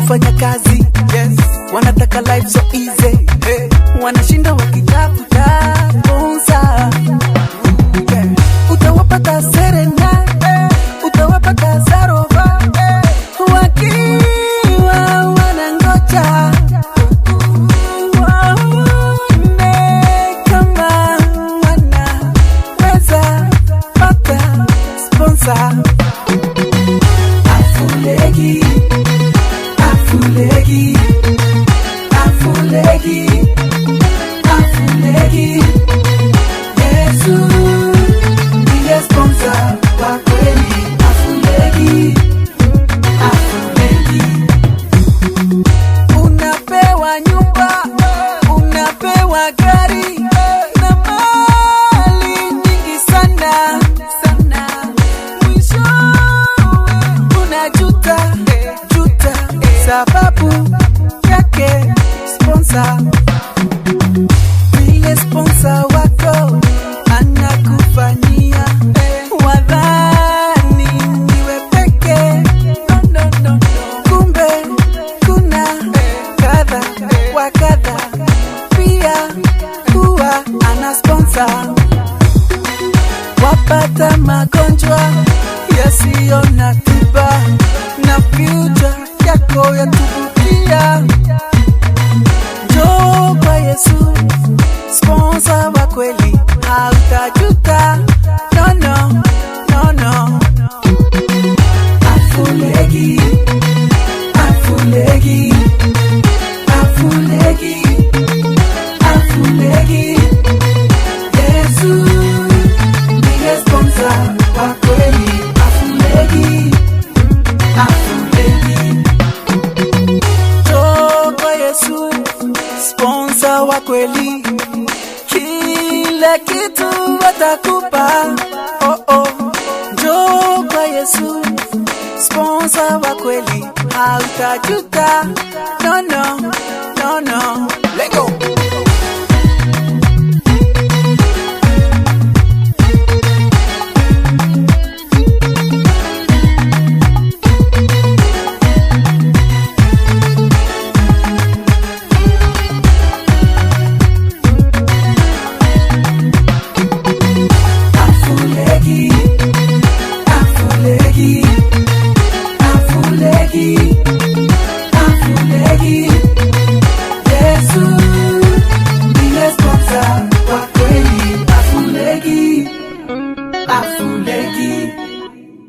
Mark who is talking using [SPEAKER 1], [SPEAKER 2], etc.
[SPEAKER 1] kufanya kazi, yes. Wanataka life so easy, hey. Wanashinda wakitafuta sponsor, yeah. Utawapata Serena, utawapata Sarova, wakiwa wanangoja waone kama wanaweza pata sponsor. Afulegi, Afulegi, Afulegi, Afulegi, Yesu ndiye sponsor wa kweli. Afulegi, Afulegi. Unapewa nyumba, unapewa gari na mali nyingi sana sana, mwishowe unajuta juta sababu yake sponsor. Vile sponsor wako anakufanyia, wadhani niwe peke, no, no, no. Kumbe kuna kadha wa kadha pia kuwa ana sponsor. Wapata magonjwa yasiyo na tiba na future yako yatubukia. Njoo kwa Yesu, sponsor wa kweli, hautajuta, no, no, no, no. Afulegi, Afulegi, Afulegi, Afulegi, Yesu ndiye sponsor wa kweli. Afulegi, Afulegi. Njoo kwa Yesu, sponsor wa kweli, kile kitu atakupa, oh oh. Njoo kwa Yesu, sponsor wa kweli, hautajuta, no, no, no, no. Lego.